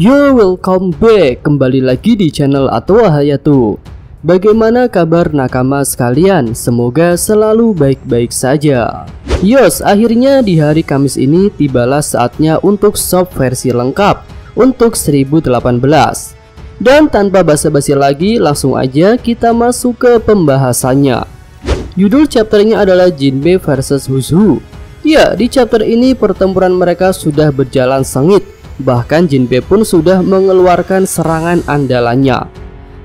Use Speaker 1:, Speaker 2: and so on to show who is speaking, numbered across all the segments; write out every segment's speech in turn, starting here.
Speaker 1: Yo, welcome back, kembali lagi di channel Atwa Hayatu. Bagaimana kabar nakama sekalian? Semoga selalu baik-baik saja. Yos, akhirnya di hari Kamis ini tibalah saatnya untuk shop versi lengkap untuk 1018. Dan tanpa basa-basi lagi, langsung aja kita masuk ke pembahasannya. Judul chapternya adalah Jinbe versus Wushu. Ya, di chapter ini pertempuran mereka sudah berjalan sengit. Bahkan Jinbe pun sudah mengeluarkan serangan andalannya.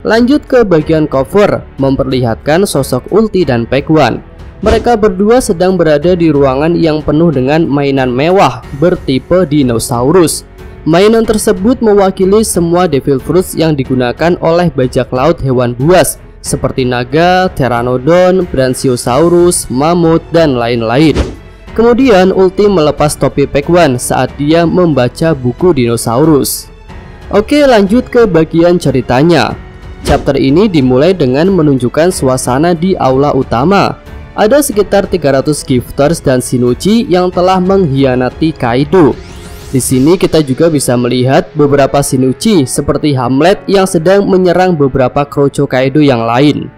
Speaker 1: Lanjut ke bagian cover, memperlihatkan sosok Ulti dan Pac-Man. Mereka berdua sedang berada di ruangan yang penuh dengan mainan mewah bertipe dinosaurus. Mainan tersebut mewakili semua Devil Fruits yang digunakan oleh bajak laut hewan buas seperti naga, pteranodon, brachiosaurus, mamut, dan lain-lain. Kemudian Ulti melepas topi Pac-Man saat dia membaca buku dinosaurus. Oke, lanjut ke bagian ceritanya. Chapter ini dimulai dengan menunjukkan suasana di aula utama. Ada sekitar 300 gifters dan Shinichi yang telah mengkhianati Kaido. Di sini kita juga bisa melihat beberapa Shinichi seperti Hamlet yang sedang menyerang beberapa Kroco Kaido yang lain.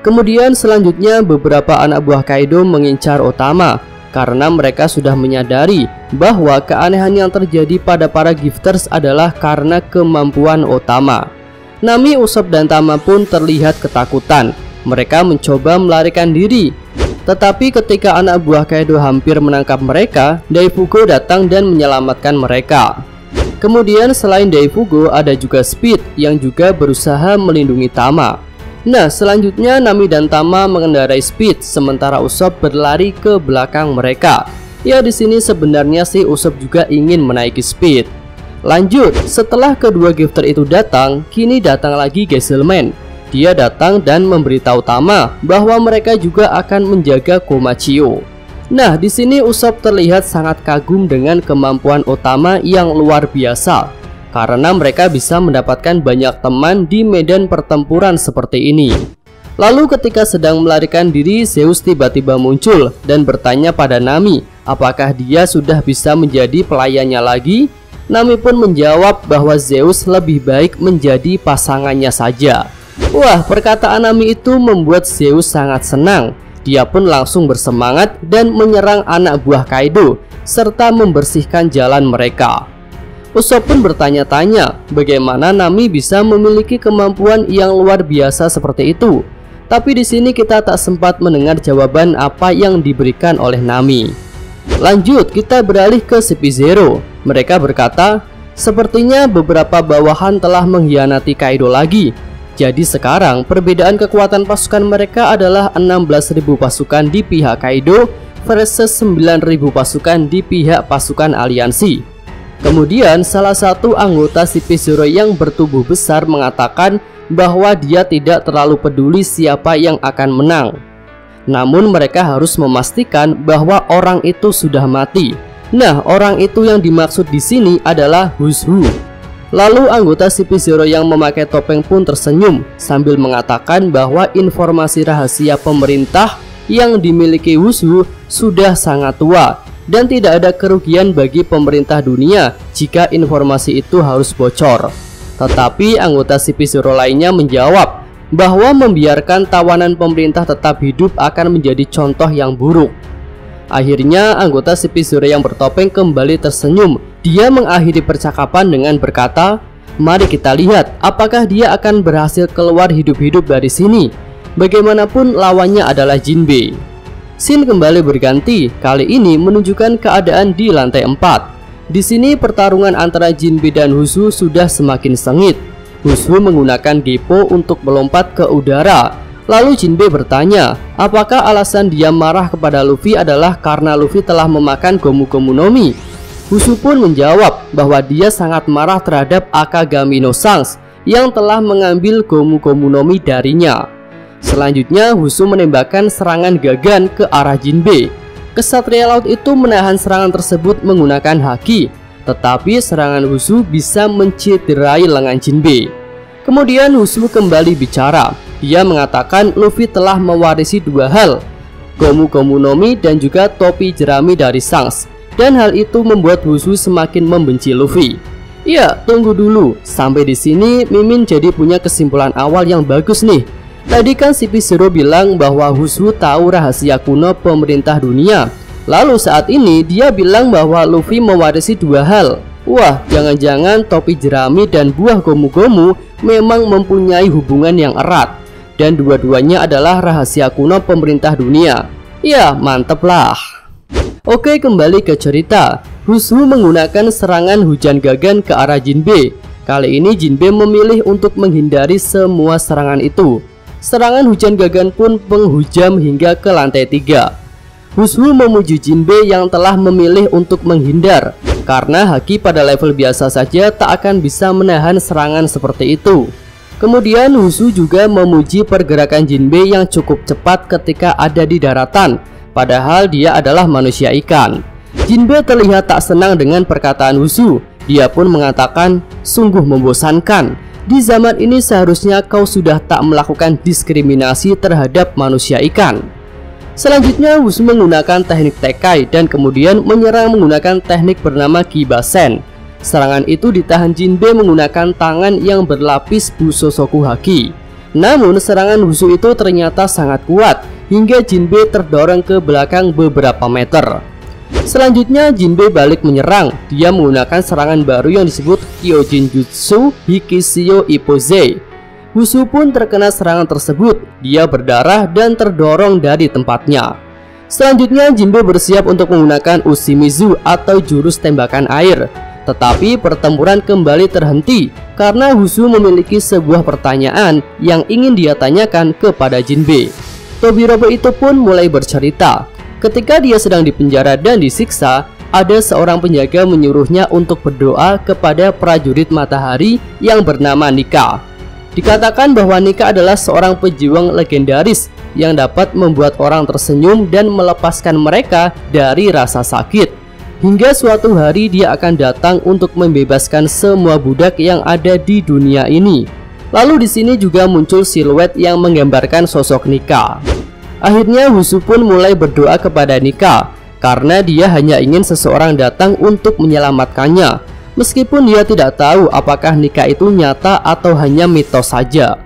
Speaker 1: Kemudian selanjutnya beberapa anak buah Kaido mengincar Otama karena mereka sudah menyadari bahwa keanehan yang terjadi pada para gifters adalah karena kemampuan Otama. Nami, Usopp, dan Tama pun terlihat ketakutan. Mereka mencoba melarikan diri. Tetapi ketika anak buah Kaido hampir menangkap mereka, Daifugo datang dan menyelamatkan mereka. Kemudian selain Daifugo ada juga Speed yang juga berusaha melindungi Tama. Nah, selanjutnya Nami dan Tama mengendarai Speed sementara Usopp berlari ke belakang mereka. Ya, di sini sebenarnya sih Usopp juga ingin menaiki Speed. Lanjut, setelah kedua gifter itu datang, kini datang lagi Gesselman. Dia datang dan memberitahu Tama bahwa mereka juga akan menjaga Komachio. Nah, di sini Usopp terlihat sangat kagum dengan kemampuan Otama yang luar biasa. Karena mereka bisa mendapatkan banyak teman di medan pertempuran seperti ini. Lalu ketika sedang melarikan diri, Zeus tiba-tiba muncul dan bertanya pada Nami apakah dia sudah bisa menjadi pelayannya lagi. Nami pun menjawab bahwa Zeus lebih baik menjadi pasangannya saja. Wah, perkataan Nami itu membuat Zeus sangat senang. Dia pun langsung bersemangat dan menyerang anak buah Kaido serta membersihkan jalan mereka. Usopp pun bertanya-tanya bagaimana Nami bisa memiliki kemampuan yang luar biasa seperti itu. Tapi di sini kita tak sempat mendengar jawaban apa yang diberikan oleh Nami. Lanjut, kita beralih ke CP0. Mereka berkata, sepertinya beberapa bawahan telah mengkhianati Kaido lagi. Jadi sekarang perbedaan kekuatan pasukan mereka adalah 16.000 pasukan di pihak Kaido versus 9.000 pasukan di pihak pasukan aliansi. Kemudian salah satu anggota CP0 yang bertubuh besar mengatakan bahwa dia tidak terlalu peduli siapa yang akan menang. Namun mereka harus memastikan bahwa orang itu sudah mati. Nah, orang itu yang dimaksud di sini adalah Wushu. Lalu anggota CP0 yang memakai topeng pun tersenyum sambil mengatakan bahwa informasi rahasia pemerintah yang dimiliki Wushu sudah sangat tua. Dan tidak ada kerugian bagi pemerintah dunia jika informasi itu harus bocor. Tetapi anggota CP0 lainnya menjawab bahwa membiarkan tawanan pemerintah tetap hidup akan menjadi contoh yang buruk. Akhirnya anggota CP0 yang bertopeng kembali tersenyum. Dia mengakhiri percakapan dengan berkata, mari kita lihat apakah dia akan berhasil keluar hidup-hidup dari sini. Bagaimanapun lawannya adalah Jinbe. Scene kembali berganti, kali ini menunjukkan keadaan di lantai 4. Di sini pertarungan antara Jinbe dan Wushu sudah semakin sengit. Wushu menggunakan Geppo untuk melompat ke udara. Lalu Jinbe bertanya, apakah alasan dia marah kepada Luffy adalah karena Luffy telah memakan Gomu Gomu no Mi? Wushu pun menjawab bahwa dia sangat marah terhadap Akagami no Shanks yang telah mengambil Gomu Gomu no Mi darinya. Selanjutnya Wushu menembakkan serangan Gagan ke arah Jinbe. Kesatria laut itu menahan serangan tersebut menggunakan haki, tetapi serangan Wushu bisa mencederai lengan Jinbe. Kemudian Wushu kembali bicara. Dia mengatakan Luffy telah mewarisi dua hal, Gomu Gomu no Mi dan juga topi jerami dari Shanks. Dan hal itu membuat Wushu semakin membenci Luffy. Ya, tunggu dulu. Sampai di sini Mimin jadi punya kesimpulan awal yang bagus nih. Tadi kan si P0 bilang bahwa Hushu tahu rahasia kuno pemerintah dunia. Lalu saat ini dia bilang bahwa Luffy mewarisi dua hal. Wah, jangan-jangan topi jerami dan buah gomu-gomu memang mempunyai hubungan yang erat. Dan dua-duanya adalah rahasia kuno pemerintah dunia. Ya, mantep lah. Oke, kembali ke cerita. Hushu menggunakan serangan hujan gagan ke arah Jinbe. Kali ini Jinbe memilih untuk menghindari semua serangan itu. Serangan hujan gagan pun menghujam hingga ke lantai 3. Hushu memuji Jinbe yang telah memilih untuk menghindar, karena haki pada level biasa saja tak akan bisa menahan serangan seperti itu. Kemudian Hushu juga memuji pergerakan Jinbe yang cukup cepat ketika ada di daratan, padahal dia adalah manusia ikan. Jinbe terlihat tak senang dengan perkataan Hushu. Dia pun mengatakan, sungguh membosankan. Di zaman ini seharusnya kau sudah tak melakukan diskriminasi terhadap manusia ikan. Selanjutnya Hushu menggunakan teknik Tekai dan kemudian menyerang menggunakan teknik bernama Kibasen. Serangan itu ditahan Jinbe menggunakan tangan yang berlapis Busosoku Haki. Namun serangan Hushu itu ternyata sangat kuat hingga Jinbe terdorong ke belakang beberapa meter. Selanjutnya Jinbe balik menyerang. Dia menggunakan serangan baru yang disebut Kyojin Jutsu Hikishio Ippoze. Hushu pun terkena serangan tersebut. Dia berdarah dan terdorong dari tempatnya. Selanjutnya Jinbe bersiap untuk menggunakan Ushimizu atau jurus tembakan air. Tetapi pertempuran kembali terhenti karena Hushu memiliki sebuah pertanyaan yang ingin dia tanyakan kepada Jinbe. Tobirobo itu pun mulai bercerita. Ketika dia sedang dipenjara dan disiksa, ada seorang penjaga menyuruhnya untuk berdoa kepada prajurit matahari yang bernama Nika. Dikatakan bahwa Nika adalah seorang pejuang legendaris yang dapat membuat orang tersenyum dan melepaskan mereka dari rasa sakit. Hingga suatu hari dia akan datang untuk membebaskan semua budak yang ada di dunia ini. Lalu di sini juga muncul siluet yang menggambarkan sosok Nika. Akhirnya Hushu pun mulai berdoa kepada Nika karena dia hanya ingin seseorang datang untuk menyelamatkannya, meskipun dia tidak tahu apakah Nika itu nyata atau hanya mitos saja.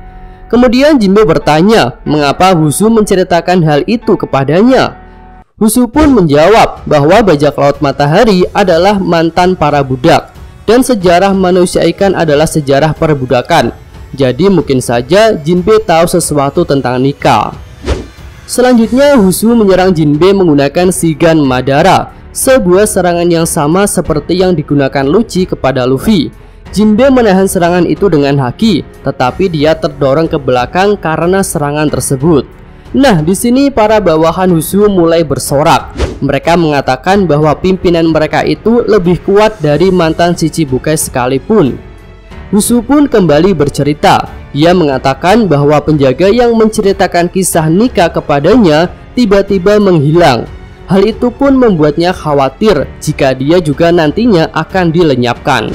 Speaker 1: Kemudian Jinbe bertanya mengapa Hushu menceritakan hal itu kepadanya. Hushu pun menjawab bahwa bajak laut matahari adalah mantan para budak dan sejarah manusia ikan adalah sejarah perbudakan. Jadi mungkin saja Jinbe tahu sesuatu tentang Nika. Selanjutnya Hushu menyerang Jinbe menggunakan Shigan Madara, sebuah serangan yang sama seperti yang digunakan Lucci kepada Luffy. Jinbe menahan serangan itu dengan haki, tetapi dia terdorong ke belakang karena serangan tersebut. Nah, di sini para bawahan Hushu mulai bersorak. Mereka mengatakan bahwa pimpinan mereka itu lebih kuat dari mantan Shichibukai sekalipun. Hushu pun kembali bercerita. Ia mengatakan bahwa penjaga yang menceritakan kisah Nika kepadanya tiba-tiba menghilang. Hal itu pun membuatnya khawatir jika dia juga nantinya akan dilenyapkan.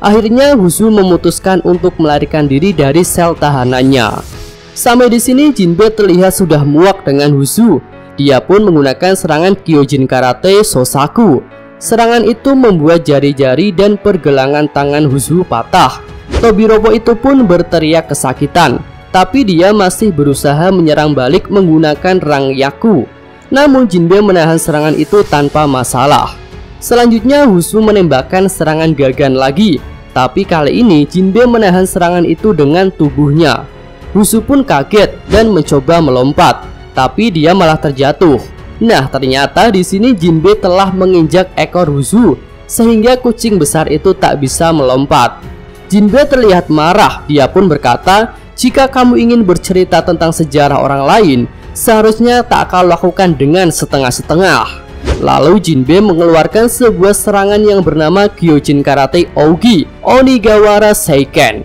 Speaker 1: Akhirnya Hushu memutuskan untuk melarikan diri dari sel tahanannya. Sampai di sini Jinbe terlihat sudah muak dengan Hushu. Dia pun menggunakan serangan Kyojin Karate Sosaku. Serangan itu membuat jari-jari dan pergelangan tangan Hushu patah. Tobirobo itu pun berteriak kesakitan, tapi dia masih berusaha menyerang balik menggunakan Rangyaku. Namun Jinbe menahan serangan itu tanpa masalah. Selanjutnya Hushu menembakkan serangan gagan lagi, tapi kali ini Jinbe menahan serangan itu dengan tubuhnya. Hushu pun kaget dan mencoba melompat, tapi dia malah terjatuh. Nah, ternyata di sini Jinbe telah menginjak ekor Hushu sehingga kucing besar itu tak bisa melompat. Jinbe terlihat marah. Dia pun berkata, jika kamu ingin bercerita tentang sejarah orang lain, seharusnya tak kau lakukan dengan setengah-setengah. Lalu Jinbe mengeluarkan sebuah serangan yang bernama Kyojin Karate Ougi Onigawara Seiken.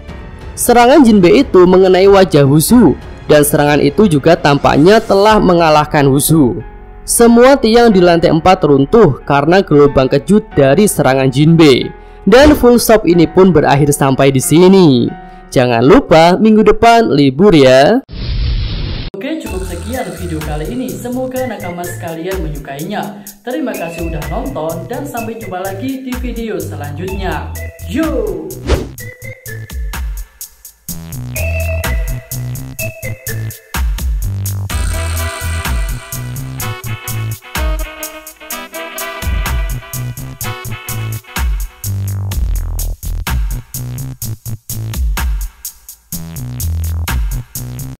Speaker 1: Serangan Jinbe itu mengenai wajah Hushu, dan serangan itu juga tampaknya telah mengalahkan Hushu. Semua tiang di lantai 4 runtuh karena gelombang kejut dari serangan Jinbe. Dan full stop ini pun berakhir sampai di sini. Jangan lupa minggu depan libur ya. Oke, cukup sekian video kali ini. Semoga nakama sekalian menyukainya. Terima kasih udah nonton dan sampai jumpa lagi di video selanjutnya. Yo.